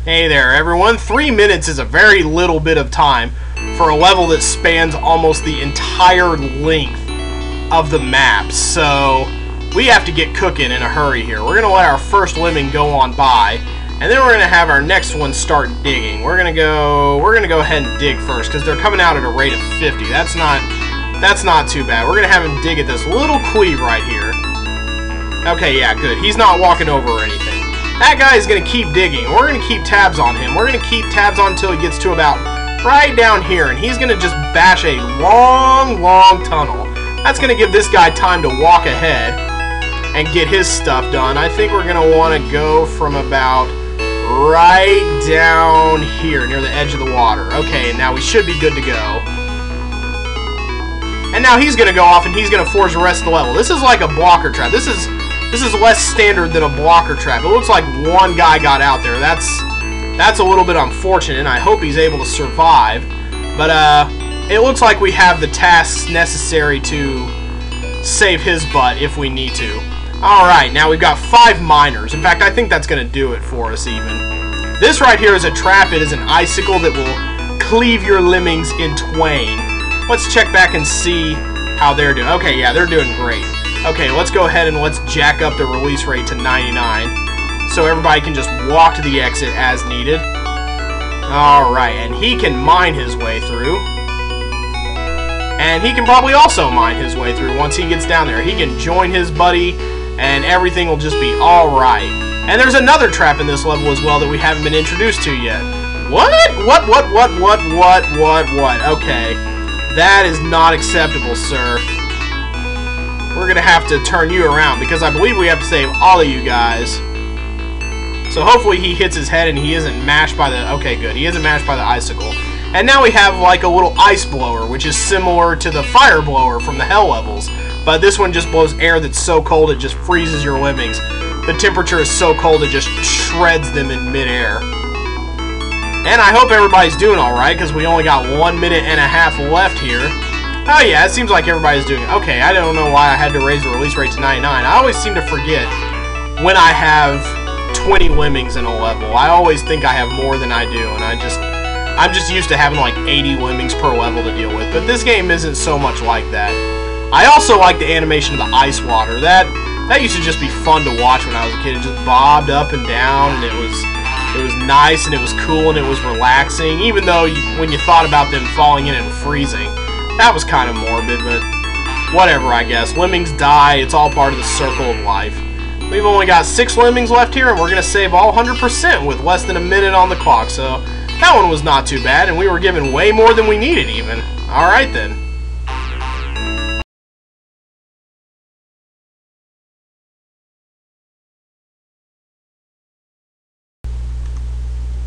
Hey there everyone, 3 minutes is a very little bit of time for a level that spans almost the entire length of the map, so we have to get cooking in a hurry here. We're going to let our first lemming go on by, and then we're going to have our next one start digging. We're going to go ahead and dig first, because they're coming out at a rate of 50. That's not too bad. We're going to have him dig at this little cleave right here. Okay, yeah, good. He's not walking over or anything. That guy is going to keep digging. We're going to keep tabs on him. We're going to keep tabs on until he gets to about right down here, and he's going to just bash a long, long tunnel. That's going to give this guy time to walk ahead and get his stuff done. I think we're going to want to go from about right down here near the edge of the water. Okay, and now we should be good to go. And now he's going to go off and he's going to forge the rest of the level. This is like a blocker trap. This is less standard than a blocker trap. It looks like one guy got out there. That's a little bit unfortunate, and I hope he's able to survive. But it looks like we have the tasks necessary to save his butt if we need to. Alright, now we've got 5 miners. In fact, I think that's going to do it for us even. This right here is a trap. It is an icicle that will cleave your lemmings in twain. Let's check back and see how they're doing. Okay, yeah, they're doing great. Okay, let's go ahead and let's jack up the release rate to 99 so everybody can just walk to the exit as needed. Alright, and he can mine his way through. And he can probably also mine his way through once he gets down there. He can join his buddy and everything will just be alright. And there's another trap in this level as well that we haven't been introduced to yet. What? What? Okay. That is not acceptable, sir. We're going to have to turn you around because I believe we have to save all of you guys. So hopefully he hits his head and he isn't mashed by the... Okay, good. He isn't mashed by the icicle. And now we have like a little ice blower, which is similar to the fire blower from the hell levels. But this one just blows air that's so cold it just freezes your lemmings. The temperature is so cold it just shreds them in midair. And I hope everybody's doing alright because we only got 1 minute and a half left here. Oh yeah, it seems like everybody's doing it. Okay, I don't know why I had to raise the release rate to 99. I always seem to forget when I have 20 lemmings in a level. I always think I have more than I do, and I'm just used to having like 80 lemmings per level to deal with. But this game isn't so much like that. I also like the animation of the ice water. That used to just be fun to watch when I was a kid. It just bobbed up and down, and it was nice, and it was cool, and it was relaxing. Even though when you thought about them falling in and freezing. That was kind of morbid, but whatever, I guess. Lemmings die. It's all part of the circle of life. We've only got 6 lemmings left here, and we're going to save all 100% with less than a minute on the clock. So that one was not too bad, and we were given way more than we needed even. Alright then.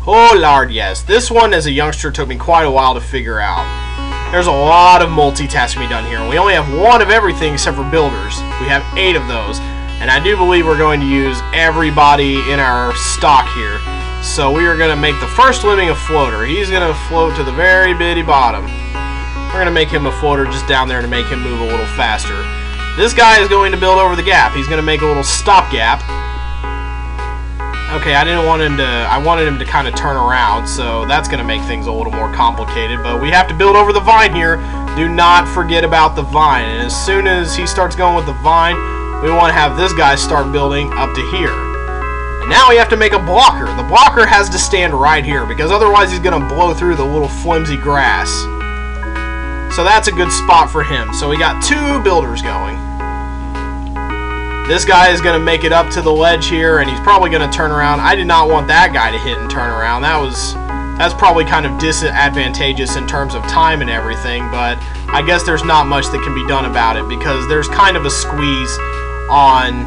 Oh lord, yes. This one as a youngster took me quite a while to figure out. There's a lot of multitasking to be done here, and we only have 1 of everything except for builders. We have 8 of those, and I do believe we're going to use everybody in our stock here. So we are going to make the first lemming a floater. He's going to float to the very bitty bottom. We're going to make him a floater just down there to make him move a little faster. This guy is going to build over the gap. He's going to make a little stop gap. Okay, I wanted him to kind of turn around, so that's going to make things a little more complicated, but we have to build over the vine here. Do not forget about the vine, and as soon as he starts going with the vine, we want to have this guy start building up to here. And now we have to make a blocker. The blocker has to stand right here, because otherwise he's going to blow through the little flimsy grass. So that's a good spot for him. So we got 2 builders going. This guy is going to make it up to the ledge here, and he's probably going to turn around. I did not want that guy to hit and turn around. That's probably kind of disadvantageous in terms of time and everything, but I guess there's not much that can be done about it because there's kind of a squeeze on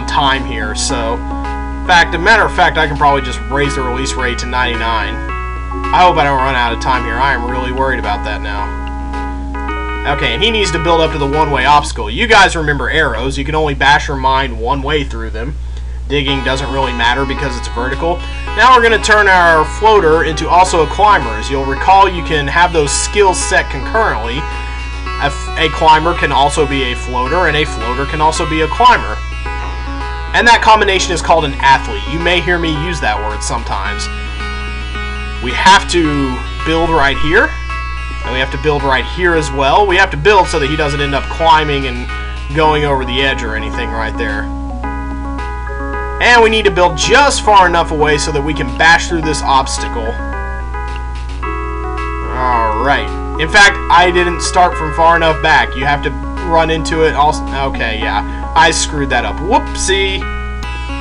time here. So, a matter of fact, I can probably just raise the release rate to 99. I hope I don't run out of time here. I am really worried about that now. Okay, and he needs to build up to the one-way obstacle. You guys remember arrows. You can only bash or mine one way through them. Digging doesn't really matter because it's vertical. Now we're going to turn our floater into also a climber. As you'll recall, you can have those skills set concurrently. A climber can also be a floater, and a floater can also be a climber. And that combination is called an athlete. You may hear me use that word sometimes. We have to build right here. And we have to build right here as well. We have to build so that he doesn't end up climbing and going over the edge or anything right there. And we need to build just far enough away so that we can bash through this obstacle. Alright. In fact, I didn't start from far enough back. You have to run into it also. Okay, yeah. I screwed that up. Whoopsie.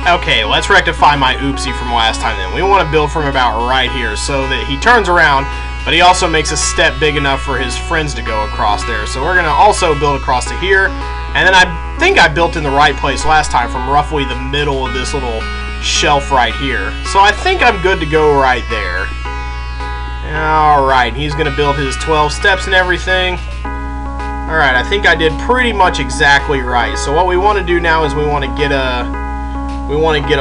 Okay, let's rectify my oopsie from last time then. We want to build from about right here so that he turns around, but he also makes a step big enough for his friends to go across there. So we're going to also build across to here. And then I think I built in the right place last time from roughly the middle of this little shelf right here. So I think I'm good to go right there. Alright, he's going to build his 12 steps and everything. Alright, I think I did pretty much exactly right. So what we want to do now is we want to get a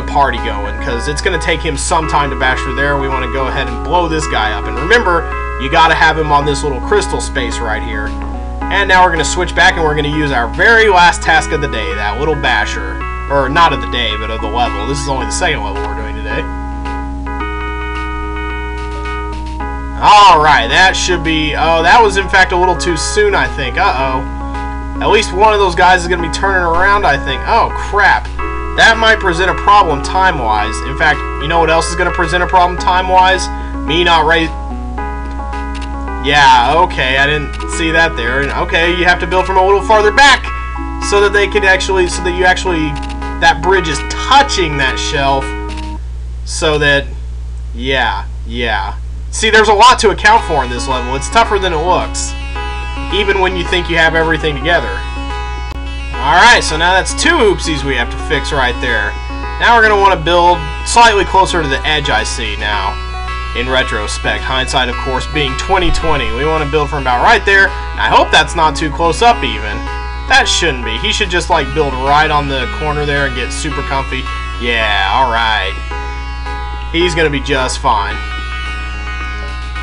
party going, because it's going to take him some time to bash through there. We want to go ahead and blow this guy up. And remember, you got to have him on this little crystal space right here. And now we're going to switch back and we're going to use our very last task of the day, that little basher. Or not of the day, but of the level. This is only the second level we're doing today. Alright, that should be... Oh, that was in fact a little too soon, I think. Uh-oh. At least one of those guys is going to be turning around, I think. Oh, crap. That might present a problem time-wise. In fact, you know what else is going to present a problem time-wise? Me not right... Yeah, okay, I didn't see that there. Okay, you have to build from a little farther back so that they can actually... So that you actually... That bridge is touching that shelf so that... Yeah. See, there's a lot to account for in this level. It's tougher than it looks, even when you think you have everything together. Alright, so now that's 2 oopsies we have to fix right there. Now we're going to want to build slightly closer to the edge, I see now, in retrospect. Hindsight, of course, being 2020. We want to build from about right there. I hope that's not too close up, even. That shouldn't be. He should just, like, build right on the corner there and get super comfy. Yeah, alright. He's going to be just fine.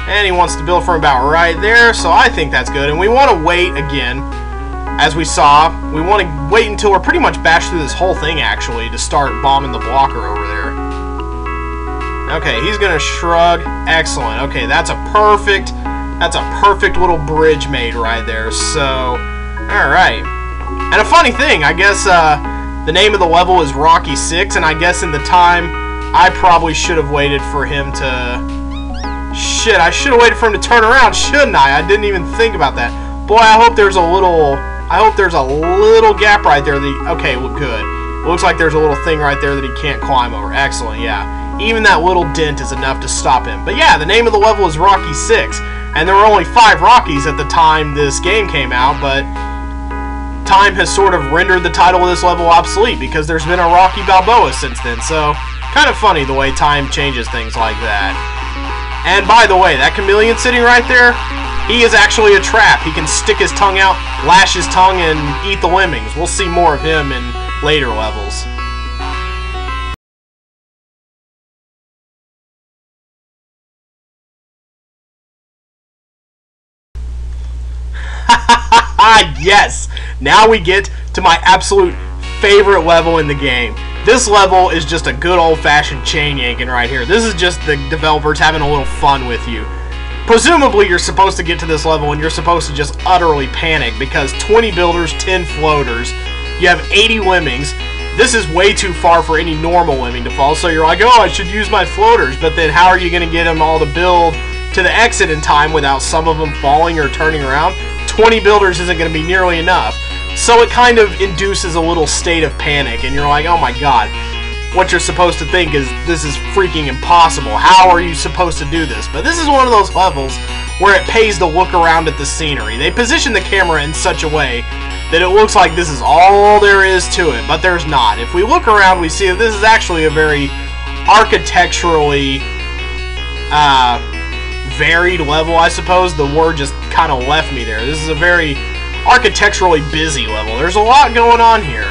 And he wants to build from about right there, so I think that's good. And we want to wait again, as we saw. We want to wait until we're pretty much bashed through this whole thing, actually, to start bombing the blocker over there. Okay, he's going to shrug. Excellent. Okay, that's a perfect little bridge made right there. So, alright. And a funny thing, I guess the name of the level is Rocky 6, and I guess in the time, I probably should have waited for him to... Shit, I should have waited for him to turn around, shouldn't I? I didn't even think about that. Boy, I hope there's a little gap right there. Okay, well, good. It looks like there's a little thing right there that he can't climb over. Excellent, yeah. Even that little dent is enough to stop him. But yeah, the name of the level is Rocky 6. And there were only 5 Rockies at the time this game came out, but time has sort of rendered the title of this level obsolete because there's been a Rocky Balboa since then. So, kind of funny the way time changes things like that. And by the way, that chameleon sitting right there, he is actually a trap. He can stick his tongue out, lash his tongue, and eat the lemmings. We'll see more of him in later levels. Yes! Now we get to my absolute favorite level in the game. This level is just a good old-fashioned chain yanking right here. This is just the developers having a little fun with you. Presumably you're supposed to get to this level and you're supposed to just utterly panic because 20 builders, 10 floaters, you have 80 lemmings. This is way too far for any normal lemming to fall, so you're like, oh, I should use my floaters, but then how are you going to get them all to build to the exit in time without some of them falling or turning around? 20 builders isn't going to be nearly enough. So it kind of induces a little state of panic, and you're like, oh my god, what you're supposed to think is, this is freaking impossible. How are you supposed to do this? But this is one of those levels where it pays to look around at the scenery. They position the camera in such a way that it looks like this is all there is to it, but there's not. If we look around, we see that this is actually a very architecturally varied level, I suppose. The word just kind of left me there. This is a very architecturally busy level. There's a lot going on here.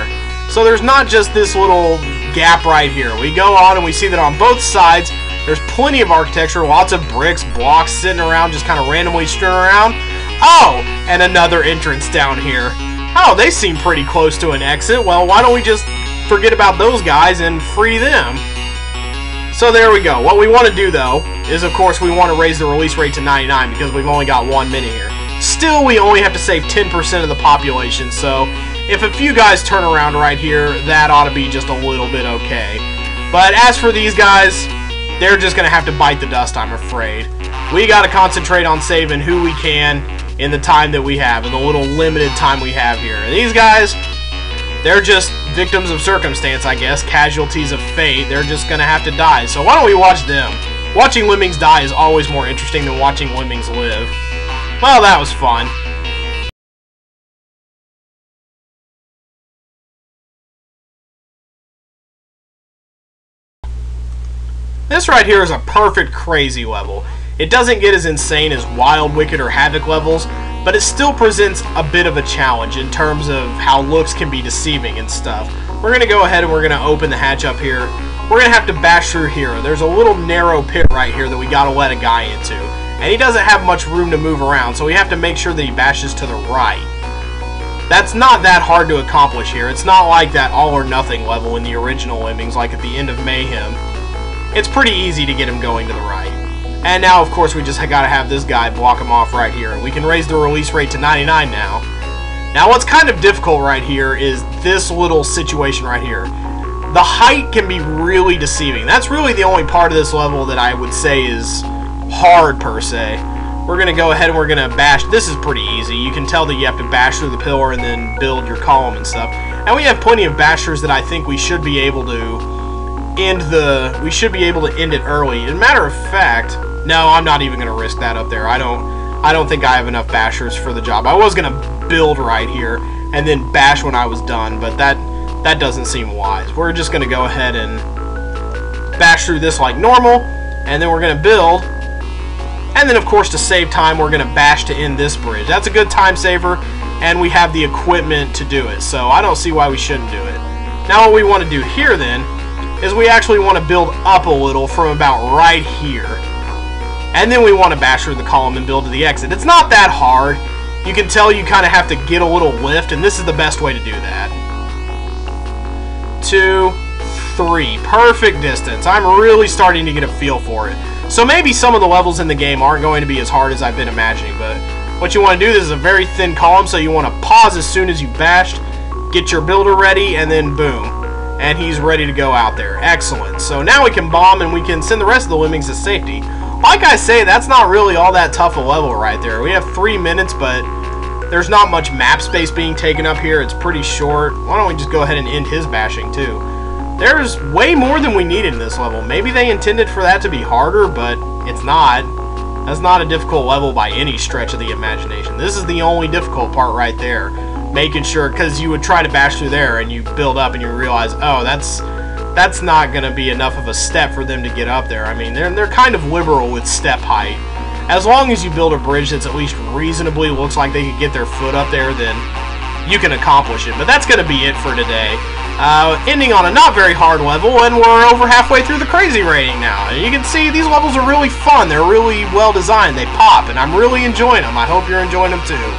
So there's not just this little gap right here. We go on and we see that on both sides there's plenty of architecture, lots of bricks, blocks sitting around, just kind of randomly strewn around. Oh, and another entrance down here. Oh, they seem pretty close to an exit. Well, why don't we just forget about those guys and free them. So there we go. What we want to do, though, is, of course, we want to raise the release rate to 99 because we've only got 1 minute here. Still, we only have to save 10% of the population, so if a few guys turn around right here, that ought to be just a little bit okay. But as for these guys, they're just going to have to bite the dust, I'm afraid. We got to concentrate on saving who we can in the time that we have, in the little limited time we have here. And these guys, they're just victims of circumstance, I guess, casualties of fate. They're just going to have to die. So why don't we watch them? Watching lemmings die is always more interesting than watching lemmings live. Well, that was fun. This right here is a perfect crazy level. It doesn't get as insane as Wild, Wicked, or Havoc levels, but it still presents a bit of a challenge in terms of how looks can be deceiving and stuff. We're going to go ahead and we're going to open the hatch up here. We're going to have to bash through here. There's a little narrow pit right here that we got to let a guy into. And he doesn't have much room to move around, so we have to make sure that he bashes to the right. That's not that hard to accomplish here. It's not like that all or nothing level in the original Lemmings, like at the end of Mayhem. It's pretty easy to get him going to the right. And now, of course, we just got to have this guy block him off right here. And we can raise the release rate to 99 now. Now, what's kind of difficult right here is this little situation right here. The height can be really deceiving. That's really the only part of this level that I would say is hard, per se. We're going to go ahead and we're going to bash. This is pretty easy. You can tell that you have to bash through the pillar and then build your column and stuff. And we have plenty of bashers that I think we should be able to end it early. As a matter of fact, no, I'm not even going to risk that up there. I don't think I have enough bashers for the job. I was going to build right here and then bash when I was done, but that doesn't seem wise. We're just going to go ahead and bash through this like normal, and then we're going to build. And then, of course, to save time, we're going to bash to end this bridge. That's a good time saver, and we have the equipment to do it, so I don't see why we shouldn't do it. Now, what we want to do here, then, is we actually want to build up a little from about right here. And then we want to bash through the column and build to the exit. It's not that hard. You can tell you kind of have to get a little lift, and this is the best way to do that. 2, 3. Perfect distance. I'm really starting to get a feel for it. So maybe some of the levels in the game aren't going to be as hard as I've been imagining, but what you want to do, this is a very thin column, so you want to pause as soon as you bashed, get your builder ready, and then boom. And he's ready to go out there. Excellent. So now we can bomb and we can send the rest of the lemmings to safety. Like I say, that's not really all that tough a level right there. We have 3 minutes, but there's not much map space being taken up here. It's pretty short. Why don't we just go ahead and end his bashing too? There's way more than we needed in this level. Maybe they intended for that to be harder, but it's not. That's not a difficult level by any stretch of the imagination. This is the only difficult part right there. Making sure, because you would try to bash through there and you build up and you realize, oh, that's not going to be enough of a step for them to get up there. I mean, they're kind of liberal with step height. As long as you build a bridge that's at least reasonably looks like they could get their foot up there, then you can accomplish it. But that's going to be it for today. Ending on a not very hard level, and we're over halfway through the crazy rating now. And you can see these levels are really fun. They're really well designed. They pop, and I'm really enjoying them. I hope you're enjoying them too.